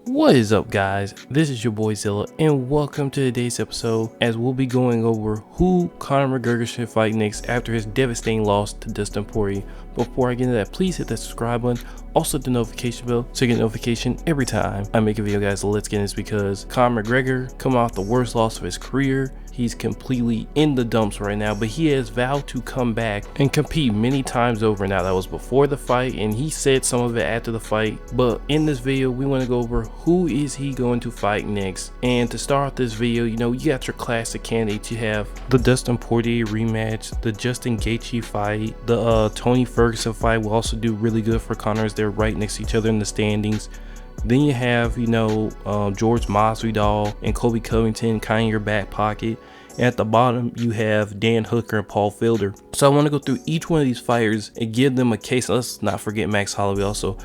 What is up, guys? This is your boy Zilla, and welcome to today's episode as we'll be going over who Conor McGregor should fight next after his devastating loss to Dustin Poirier. Before I get into that, please hit that subscribe button, also the notification bell so you get a notification every time I make a video, guys. So let's get into this because Conor McGregor coming off the worst loss of his career. He's completely in the dumps right now, but he has vowed to come back and compete many times over. Now, that was before the fight, and he said some of it after the fight. But in this video, we want to go over who is he going to fight next. And to start off this video, you got your classic candidates. You have the Dustin Poirier rematch, the Justin Gaethje fight, the Tony Ferguson fight will also do really good for Conor as they're right next to each other in the standings. Then you have, George Masvidal and Colby Covington kind of in your back pocket. And at the bottom, you have Dan Hooker and Paul Felder. So I want to go through each one of these fighters and give them a case. Let's not forget Max Holloway also.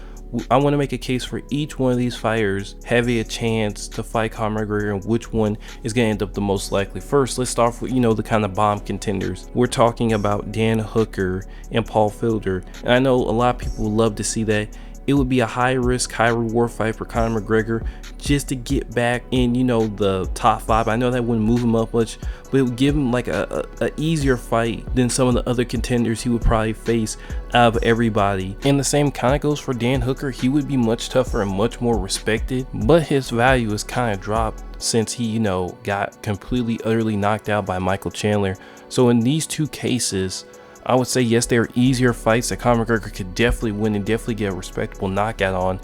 I want to make a case for each one of these fighters having a chance to fight Conor McGregor and which one is going to end up the most likely. First, let's start with, the kind of bomb contenders. We're talking about Dan Hooker and Paul Felder. And I know a lot of people would love to see that. It would be a high risk, high reward fight for Conor McGregor just to get back in, the top 5. I know that wouldn't move him up much, but it would give him like a easier fight than some of the other contenders he would probably face out of everybody. And the same kind of goes for Dan Hooker. He would be much tougher and much more respected, but his value has kind of dropped since he, got completely, utterly knocked out by Michael Chandler. So in these two cases, I would say yes, they are easier fights that Conor McGregor could definitely win and definitely get a respectable knockout on,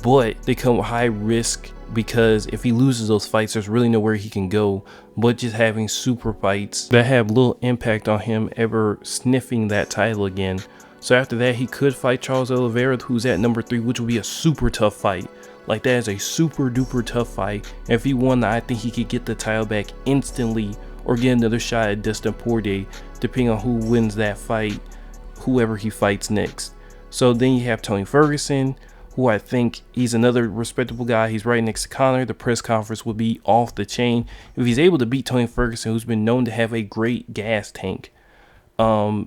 but they come with high risk because if he loses those fights, there's really nowhere he can go but just having super fights that have little impact on him ever sniffing that title again. So after that, he could fight Charles Oliveira, who's at number 3, which would be a super tough fight. Like, that is a super duper tough fight. And if he won, I think he could get the title back instantly or get another shot at Dustin Poirier, depending on who wins that fight, whoever he fights next. So then you have Tony Ferguson, who I think he's another respectable guy. He's right next to Conor. The press conference will be off the chain. If he's able to beat Tony Ferguson, who's been known to have a great gas tank,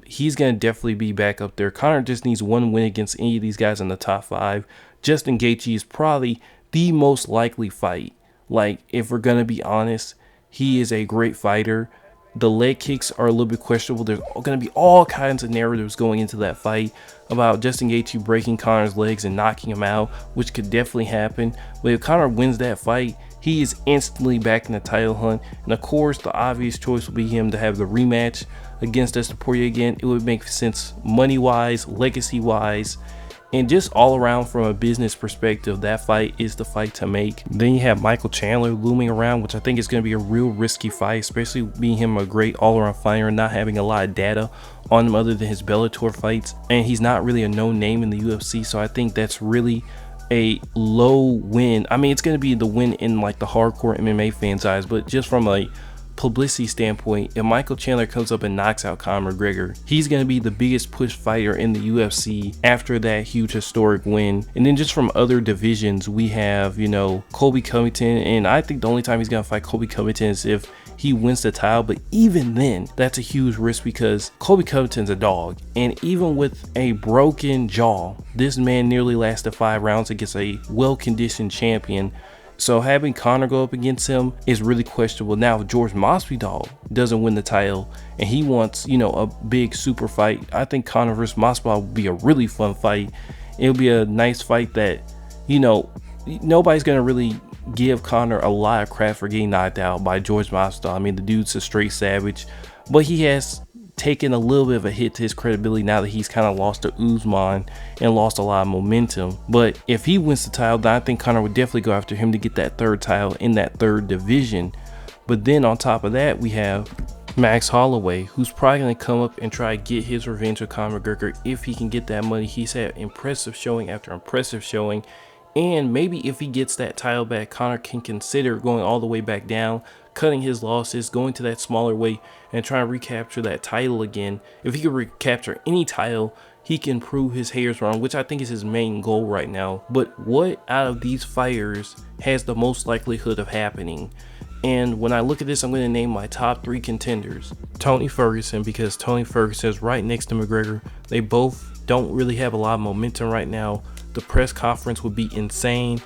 he's going to definitely be back up there. Conor just needs one win against any of these guys in the top 5. Justin Gaethje is probably the most likely fight. Like, if we're going to be honest, he is a great fighter. The leg kicks are a little bit questionable. There's going to be all kinds of narratives going into that fight about Justin Gaethje breaking Conor's legs and knocking him out, which could definitely happen. But if Conor wins that fight, he is instantly back in the title hunt. And of course, the obvious choice will be him to have the rematch against Dustin Poirier again. It would make sense money-wise, legacy-wise, and just all around from a business perspective. That fight is the fight to make. Then you have Michael Chandler looming around, which I think is going to be a real risky fight, especially being him a great all-around fighter and not having a lot of data on him other than his Bellator fights. And he's not really a known name in the UFC, so I think that's really a low win. I mean, it's going to be the win in like the hardcore MMA fans' eyes, but just from a publicity standpoint, if Michael Chandler comes up and knocks out Conor McGregor, he's going to be the biggest push fighter in the UFC after that huge historic win. And then just from other divisions, we have, Colby Covington, and I think the only time he's going to fight Colby Covington is if he wins the title, but even then, that's a huge risk because Colby Covington's a dog. And even with a broken jaw, this man nearly lasted 5 rounds against a well-conditioned champion. So having Conor go up against him is really questionable. Now, if George Masvidal doesn't win the title and he wants, a big super fight, I think Conor versus Masvidal would be a really fun fight. It'll be a nice fight that, nobody's going to really give Conor a lot of crap for getting knocked out by George Masvidal. I mean, the dude's a straight savage, but he has taken a little bit of a hit to his credibility now that he's kind of lost to Usman and lost a lot of momentum. But if he wins the title, then I think Conor would definitely go after him to get that 3rd title in that 3rd division. But then on top of that, we have Max Holloway, who's probably going to come up and try to get his revenge with Conor McGregor if he can get that money. He's had impressive showing after impressive showing. And maybe if he gets that title back, Conor can consider going all the way back down, cutting his losses, going to that smaller weight, and trying to recapture that title again. If he could recapture any title, he can prove his haters wrong, which I think is his main goal right now. But what out of these fighters has the most likelihood of happening? And when I look at this, I'm going to name my top 3 contenders. Tony Ferguson, because Tony Ferguson is right next to McGregor. They both don't really have a lot of momentum right now. The press conference would be insane.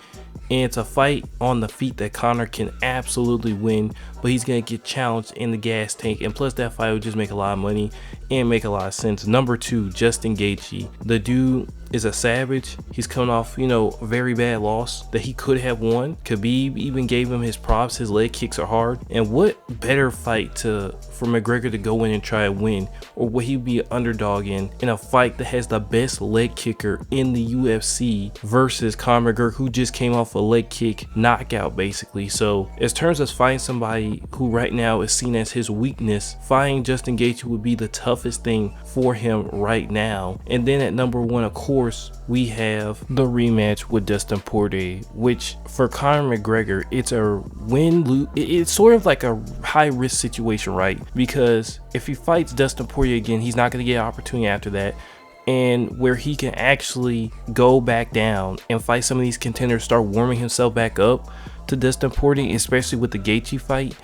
And it's a fight on the feet that Conor can absolutely win, but he's going to get challenged in the gas tank. And plus, that fight would just make a lot of money and make a lot of sense. Number 2, Justin Gaethje. The dude is a savage. He's coming off, a very bad loss that he could have won. Khabib even gave him his props. His leg kicks are hard. And what better fight for McGregor to go in and try to win? Or would he be an underdog in a fight that has the best leg kicker in the UFC versus Conor McGregor, who just came off a leg kick knockout basically? So in terms of fighting somebody who right now is seen as his weakness, fighting Justin Gaethje would be the toughest thing for him right now. And then at number 1, of course, we have the rematch with Dustin Poirier, which for Conor McGregor, it's a win-lose. It's sort of like a high-risk situation, right? Because if he fights Dustin Poirier again, he's not going to get an opportunity after that. And where he can actually go back down and fight some of these contenders, start warming himself back up to Dustin Poirier, especially with the Gaethje fight.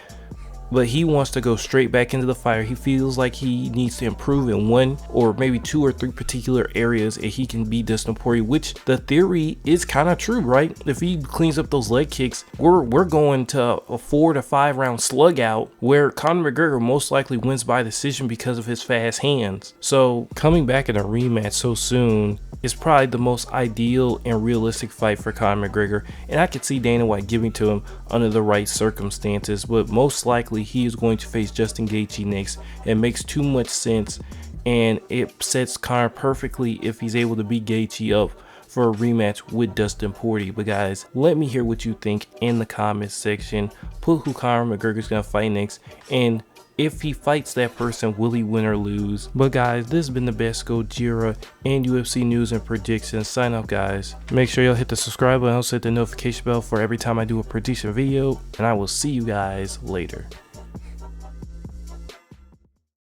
But he wants to go straight back into the fire. He feels like he needs to improve in 1 or maybe 2 or 3 particular areas and he can beat Dustin Poirier, which the theory is kind of true, right? If he cleans up those leg kicks, we're going to a 4 to 5 round slug out where Conor McGregor most likely wins by decision because of his fast hands. So coming back in a rematch so soon is probably the most ideal and realistic fight for Conor McGregor, and I could see Dana White giving to him under the right circumstances, but most likely he is going to face Justin Gaethje next. It makes too much sense, and it sets Conor perfectly if he's able to beat Gaethje up for a rematch with Dustin Poirier. But guys, let me hear what you think in the comments section. Put who Conor McGregor is going to fight next, and if he fights that person, will he win or lose? But guys, this has been the best Gojira and UFC news and predictions. Sign up, guys. Make sure y'all hit the subscribe button and also hit the notification bell for every time I do a prediction video. And I will see you guys later.